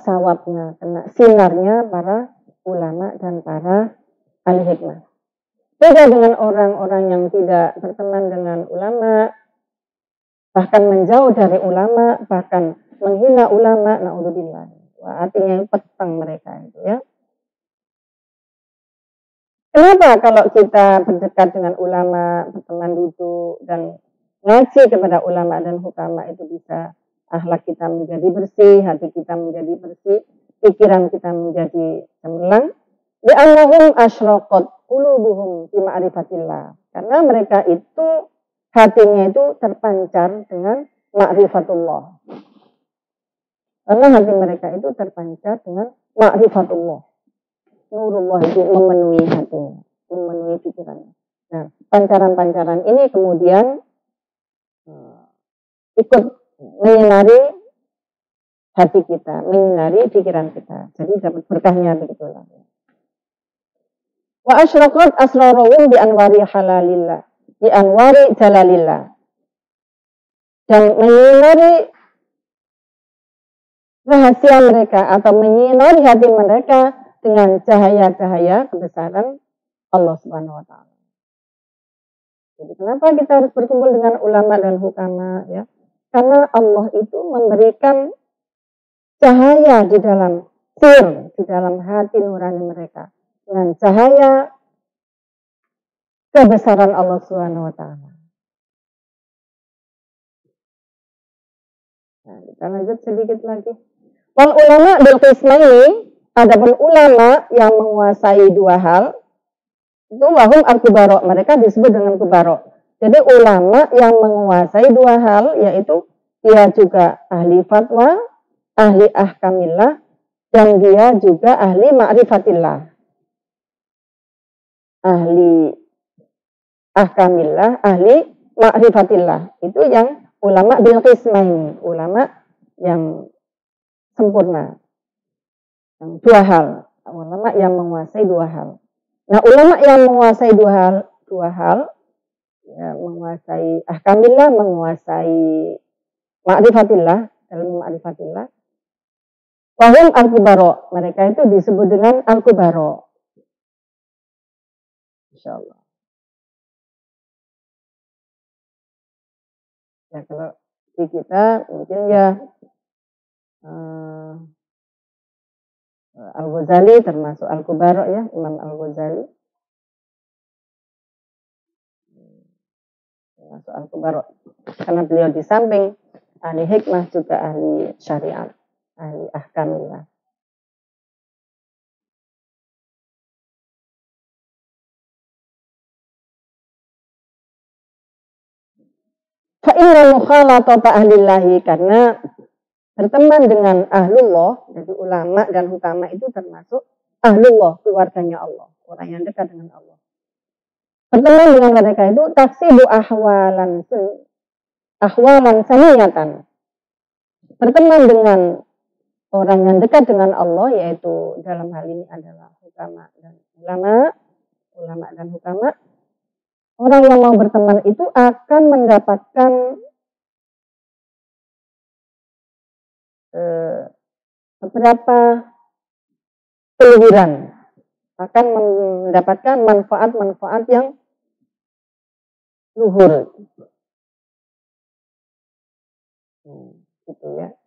sawabnya, kena sinarnya para ulama dan para ahli hikmah. Beda dengan orang-orang yang tidak berteman dengan ulama, bahkan menjauh dari ulama, bahkan menghina ulama, na'udzubillah. Wah, artinya petang mereka itu ya. Kenapa kalau kita berdekat dengan ulama, berteman duduk dan ngaji kepada ulama dan hukama itu bisa akhlak kita menjadi bersih, hati kita menjadi bersih, pikiran kita menjadi cemerlang. Li'annahum asyraqat qulubuhum fi ma'rifatillah. Karena mereka itu hatinya itu terpancar dengan ma'rifatullah. Karena hati mereka itu terpancar dengan ma'rifatullah. Nurullah itu memenuhi hatinya, memenuhi pikirannya. Nah, pancaran-pancaran ini kemudian ikut menyinari hati kita, menyinari pikiran kita. Jadi dapat berkahnya begitulah. Wa asyraqat asraruhum bi anwari halalillah. di anwari jalalillah. Dan menyinari rahasia mereka atau menyinari hati mereka dengan cahaya-cahaya kebesaran Allah Subhanahu wa taala. Jadi kenapa kita harus berkumpul dengan ulama dan hukama ya? Karena Allah itu memberikan cahaya di dalam sir, di dalam hati nurani mereka dengan cahaya kebesaran Allah Subhanahu wa taala. Nah, kita lanjut sedikit lagi. Wal ulama bil qismaini, adapun ulama yang menguasai dua hal itu wahum al-kubaro, mereka disebut dengan kubaro. Jadi ulama yang menguasai dua hal yaitu dia juga ahli fatwa, ahli ahkamillah, dan dia juga ahli ma'rifatillah. Ahli ahkamillah, ahli ma'rifatillah. Itu yang ulama bil qismaini, ulama yang sempurna. Yang dua hal, ulama yang menguasai dua hal. Nah, ulama yang menguasai dua hal ya, menguasai ahkamillah, menguasai ma'rifatillah, ilmu ma'rifatillah. Wahum al-kubaro, mereka itu disebut dengan al-kubaro. Insyaallah. Ya, kalau di kita mungkin ya Al-Ghazali termasuk Al-Kubaro ya, Imam Al-Ghazali termasuk Al-Kubaro karena beliau di samping ahli hikmah juga ahli syariat, ahli ahkamillah. Fa inna mukhalatata ahlillahi, karena berteman dengan ahlullah, jadi ulama dan hukama itu termasuk ahlullah, keluarganya Allah, orang yang dekat dengan Allah. Berteman dengan mereka itu taksibu ahwalan saniyatan. Berteman dengan orang yang dekat dengan Allah, yaitu dalam hal ini adalah hukama dan ulama dan hukama. Orang yang mau berteman itu akan mendapatkan beberapa peluhuran, akan mendapatkan manfaat-manfaat yang luhur. Gitu ya.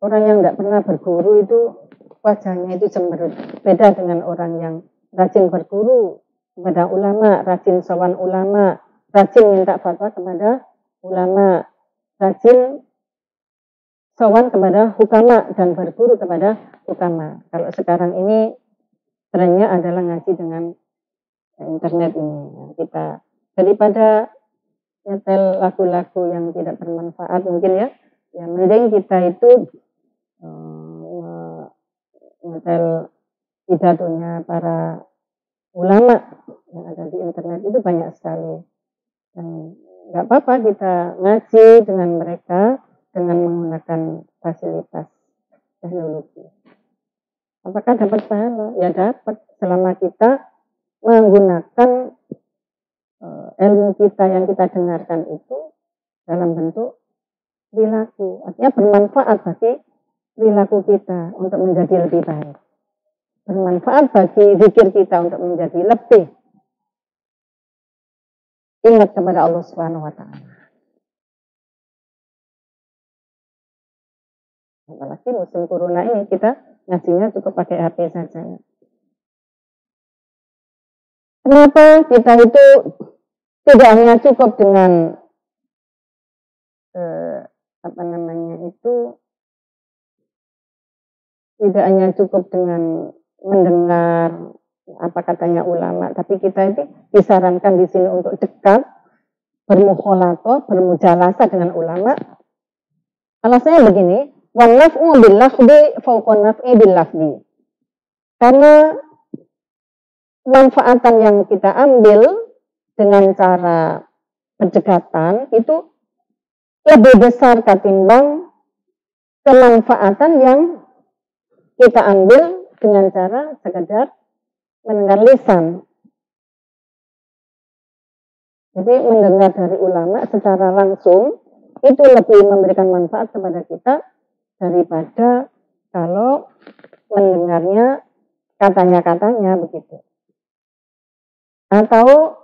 Orang yang tidak pernah berguru itu wajahnya itu cemberut. Beda dengan orang yang rajin berguru kepada ulama, rajin sowan ulama, rajin minta fatwa kepada ulama, rajin sowan kepada hukama dan berguru kepada hukama. Kalau sekarang ini trennya adalah ngaji dengan internet ini. Kita daripada nyetel lagu-lagu yang tidak bermanfaat mungkin ya, yang mending kita itu nyetel pidatonya para ulama yang ada di internet itu banyak sekali. Dan nggak apa-apa kita ngaji dengan mereka dengan menggunakan fasilitas teknologi. Apakah dapat pahala? Ya dapat, selama kita menggunakan ilmu kita yang kita dengarkan itu dalam bentuk perilaku. Artinya bermanfaat bagi perilaku kita untuk menjadi lebih baik. Bermanfaat bagi zikir kita untuk menjadi lebih ingat kepada Allah Subhanahu wa taala. Apalagi musim corona ini kita ngajinya cukup pakai HP saja. Kenapa kita itu tidak hanya cukup dengan tidak hanya cukup dengan mendengar apa katanya ulama, tapi kita itu disarankan di sini untuk dekat, bermukhalathah, bermujalasah dengan ulama. Alasannya begini, wan naf'u bil lafzi fawqa naf'i bil lafzi. Karena manfaatan yang kita ambil dengan cara pendekatan itu lebih besar ketimbang kemanfaatan yang kita ambil dengan cara sekedar mendengar lisan. Jadi mendengar dari ulama secara langsung itu lebih memberikan manfaat kepada kita daripada kalau mendengarnya katanya-katanya begitu. Atau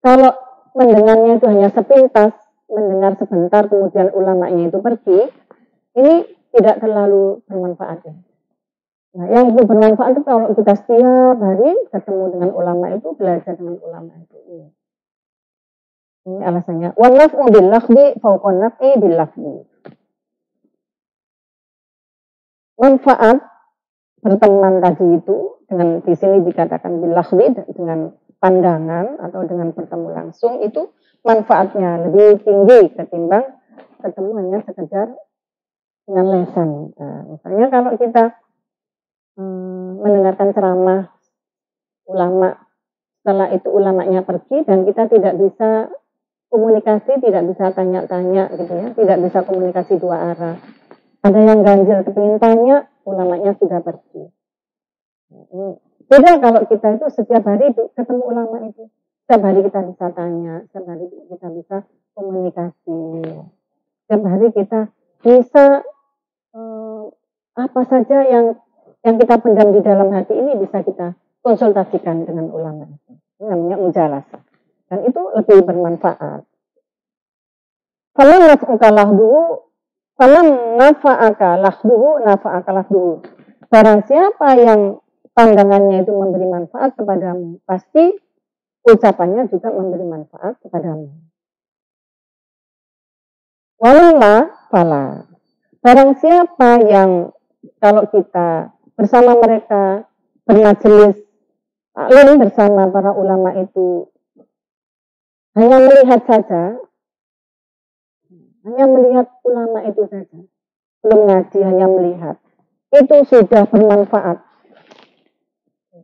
kalau mendengarnya itu hanya sepintas, mendengar sebentar kemudian ulamanya itu pergi, ini tidak terlalu bermanfaat. Nah, yang itu bermanfaat itu kalau kita setiap hari ketemu dengan ulama itu, belajar dengan ulama itu. Ini alasannya. Wal-naf'u bil-lafzi fawqa naf'i bil-lafzi. Manfaat berteman tadi itu dengan di sini dikatakan bil-lafzi dengan pandangan atau dengan bertemu langsung itu manfaatnya lebih tinggi ketimbang ketemu hanya sekedar dengan lesan. Nah, misalnya kalau kita mendengarkan ceramah ulama, setelah itu ulamanya pergi dan kita tidak bisa komunikasi, tidak bisa tanya-tanya gitu ya, tidak bisa komunikasi dua arah. Ada yang ganjil kepingin tanya, ulamanya sudah pergi. Beda kalau kita itu setiap hari ketemu ulama itu, setiap hari kita bisa tanya, setiap hari kita bisa komunikasi, setiap hari kita bisa apa saja yang kita pendam di dalam hati ini bisa kita konsultasikan dengan ulama itu. Ini namanya mujalasah. Dan itu lebih bermanfaat. Falam nafa'aka lahduhu. Barang siapa yang pandangannya itu memberi manfaat kepadamu, pasti ucapannya juga memberi manfaat kepadamu. Walima fala. Barang siapa yang kalau kita bersama mereka bermajelis taklim bersama para ulama itu hanya melihat saja, hanya melihat ulama itu saja, belum ngaji, hanya melihat, itu sudah bermanfaat.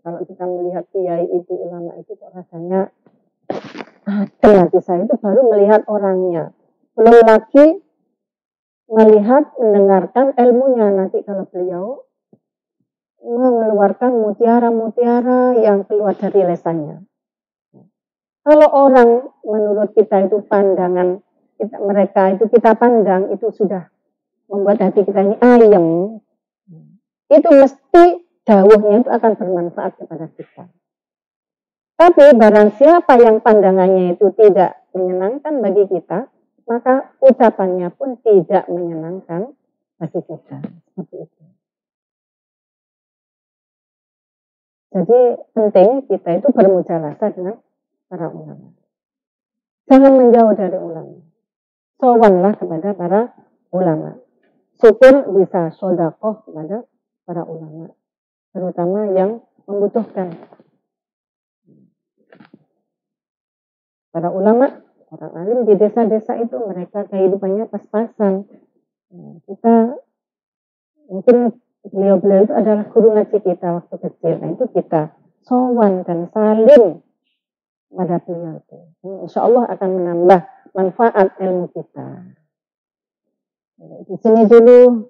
Kalau kita melihat kiai itu, ulama itu kok rasanya adem hati saya, itu baru melihat orangnya, belum lagi melihat, mendengarkan ilmunya. Nanti kalau beliau mengeluarkan mutiara-mutiara yang keluar dari lesannya. Kalau orang menurut kita itu pandangan mereka itu kita pandang itu sudah membuat hati kita ini ayem, itu mesti dawuhnya itu akan bermanfaat kepada kita. Tapi barang siapa yang pandangannya itu tidak menyenangkan bagi kita, maka ucapannya pun tidak menyenangkan bagi kita. Seperti itu. Jadi penting kita itu bermujalasah dengan para ulama. Jangan menjauh dari ulama. Sowanlah kepada para ulama. Syukur bisa sodakoh kepada para ulama. Terutama yang membutuhkan. Para ulama, orang alim di desa-desa itu mereka kehidupannya pas-pasan. Kita mungkin beliau-beliau itu adalah guru ngaji kita waktu kecil. Nah itu kita sowan dan salim pada beliau itu. Insya Allah akan menambah manfaat ilmu kita. Di sini dulu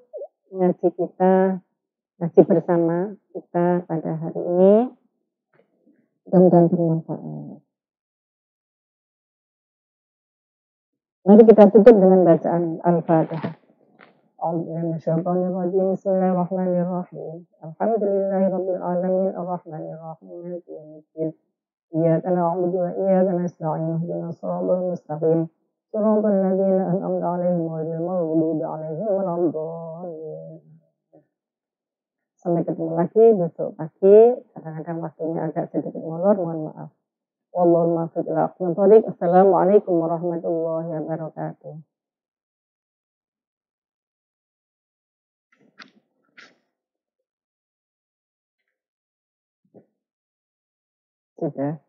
ngaji kita, ngaji bersama kita pada hari ini. Mudah-mudahan bermanfaat. Mari kita tutup dengan bacaan Al-Fatihah. Bismillahirrahmanirrahim. Alhamdulillahirabbil alamin arrahmanirrahim maliki yaumiddin. Iyyaka na'budu wa iyyaka nasta'in ihdinas siratal mustaqim. Shiratal ladzina an'amta 'alaihim ghairil maghdubi 'alaihim waladdallin. Sampai ketemu lagi besok pagi. Kadang-kadang waktunya agak sedikit molor, mohon maaf. Wallahul muwaffiq ila aqwamit thoriq. Assalamualaikum warahmatullahi wabarakatuh. Sudah.